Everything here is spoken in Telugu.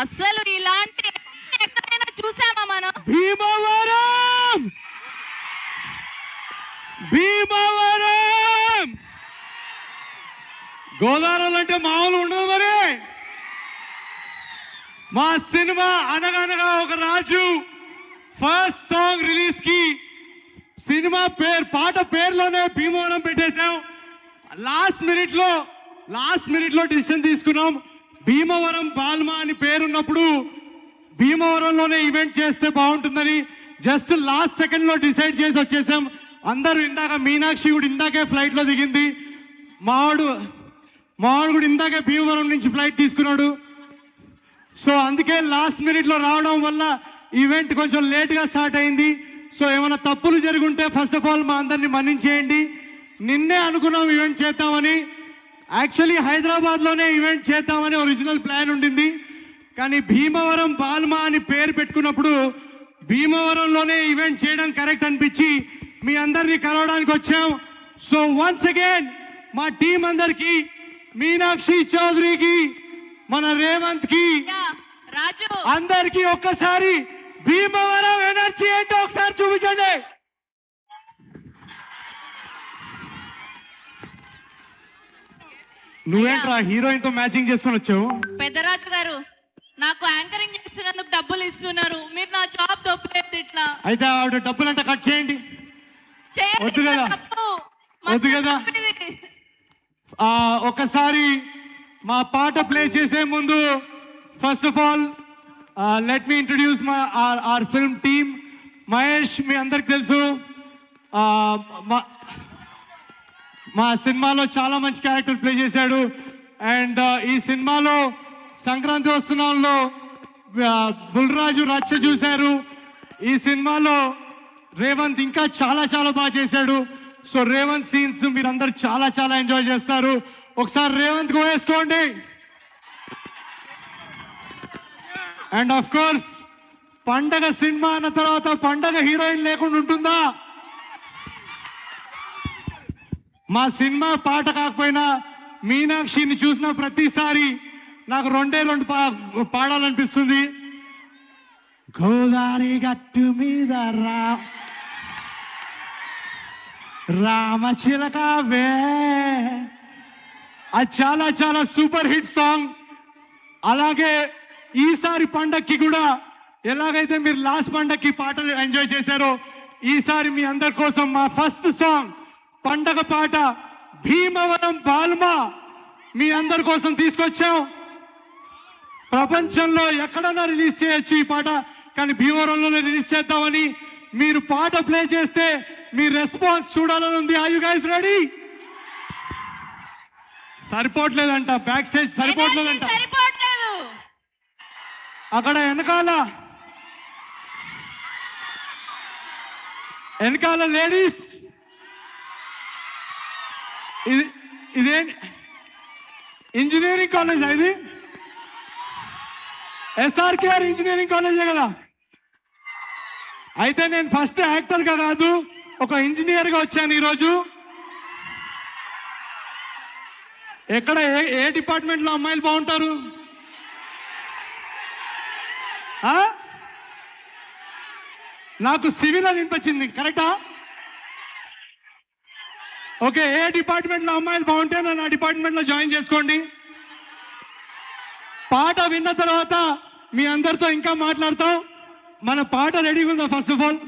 అసలు ఇలాంటి ఎక్కడైనా చూసామా మనం? భీమవరం భీమవరం గోదావరి అంటే మామూలు ఉండదు మరి. మా సినిమా అనగనగా ఒక రాజు ఫస్ట్ సాంగ్ రిలీజ్ కి సినిమా పాట పేరులోనే భీమవరం పెట్టేశాం. లాస్ట్ మినిట్ లో డిసిషన్ తీసుకున్నాం. భీమవరం బాల్మా అని పేరున్నప్పుడు భీమవరంలోనే ఈవెంట్ చేస్తే బాగుంటుందని జస్ట్ లాస్ట్ సెకండ్ లో డిసైడ్ చేసి వచ్చేసాం. అందరూ ఇందాక మీనాక్షి కూడా ఇందాకే ఫ్లైట్ లో దిగింది. మావాడు కూడా ఇందాకే భీమవరం నుంచి ఫ్లైట్ తీసుకున్నాడు. సో అందుకే లాస్ట్ మినిట్ లో రావడం వల్ల ఈవెంట్ కొంచెం లేట్ గా స్టార్ట్ అయింది. సో ఏమైనా తప్పులు జరుగుంటే ఫస్ట్ ఆఫ్ ఆల్ మా అందరినీ మన్నించేయండి. నిన్నే అనుకున్నాం ఈవెంట్ చేద్దామని. యాక్చువల్లీ హైదరాబాద్ లోనే ఈవెంట్ చేద్దామని ఒరిజినల్ ప్లాన్ ఉండింది. కానీ భీమవరం బాల్మా అని పేరు పెట్టుకున్నప్పుడు భీమవరంలోనే ఈవెంట్ చేయడం కరెక్ట్ అనిపించి మీ అందరినీ కలవడానికి వచ్చాం. సో వన్స్ అగైన్ మా టీం అందరికి, మీనాక్షి చౌదరికి, మన రేవంత్ కి, రాజు అందరికి ఒక్కసారి భీమవరం ఎనర్జీ ఏంటో ఒకసారి చూపించండి. నువ్వేంట్రా హీరోయిన్ తో మ్యాచింగ్ చేసుకొని వచ్చావు? పెద్దరాజు గారు నాకు యాంకరింగ్ చేస్తున్నందుకు డబ్బులు ఇస్తున్నారు, మీరు నా జాబ్ తప్పలేదు. ఇట్లా అయితే ఆవిడ డబ్బులంతా కట్ చేయండి. వద్దు కదా, వద్దు కదా. ఒకసారి మా పాట ప్లే చేసే ముందు first of all let me introduce our film team. Mahesh మీ అందరికి తెలుసు, మా సినిమాలో చాలా మంచి క్యారెక్టర్ ప్లే చేశాడు. అండ్ ఈ సినిమాలో సంక్రాంతి వస్తున్నాల్లో బుల్రాజు రచ్చ చూశారు. ఈ సినిమాలో రేవంత్ ఇంకా చాలా చాలా బాగా చేశాడు. సో రేవంత్ సీన్స్ మీరందరూ చాలా చాలా ఎంజాయ్ చేస్తారు. ఒకసారి రేవంత్ కు వేసుకోండి. అండ్ ఆఫ్ కోర్స్ పండగ సినిమా అన్న తర్వాత పండగ హీరోయిన్ లేకుండా ఉంటుందా? మా సినిమా పాట కాకపోయినా మీనాక్షిని చూసిన ప్రతిసారి నాకు రెండే రెండు పాడాలనిపిస్తుంది. గోదావరి గట్టు మీద రామచిలకవే, అది చాలా చాలా సూపర్ హిట్ సాంగ్. అలాగే ఈసారి పండక్కి కూడా ఎలాగైతే మీరు లాస్ట్ పండక్కి పాటలు ఎంజాయ్ చేశారో ఈసారి మీ అందరి కోసం మా ఫస్ట్ సాంగ్ పండగ పాట భీమవరం బాల్మా మీ అందరి కోసం తీసుకొచ్చాం. ప్రపంచంలో ఎక్కడన్నా రిలీజ్ చేయొచ్చు ఈ పాట, కానీ భీమవరంలోనే రిలీజ్ చేద్దామని. మీరు పాట ప్లే చేస్తే మీ రెస్పాన్స్ చూడాలని ఉంది. Are you guys ready? సరిపోవట్లేదంట, బ్యాక్ స్టేజ్ సరిపోవట్లేదంట. అక్కడ వెనకాల లేడీస్, ఇదేంటి ఇంజనీరింగ్ కాలేజ్? ఇది SRKR ఇంజనీరింగ్ కాలేజే కదా. అయితే నేను ఫస్ట్ యాక్టర్గా కాదు, ఒక ఇంజనీర్గా వచ్చాను ఈరోజు. ఎక్కడ ఏ డిపార్ట్మెంట్లో అమ్మాయిలు బాగుంటారు? నాకు సివిల్ అని వినిపించింది, కరెక్టా? ఓకే, ఏ డిపార్ట్మెంట్లో అమ్మాయిలు బాగుంటే నన్ను ఆ డిపార్ట్మెంట్లో జాయిన్ చేసుకోండి. పాట విన్న తర్వాత మీ అందరితో ఇంకా మాట్లాడతాం. మన పాట రెడీగా ఉందా? First of all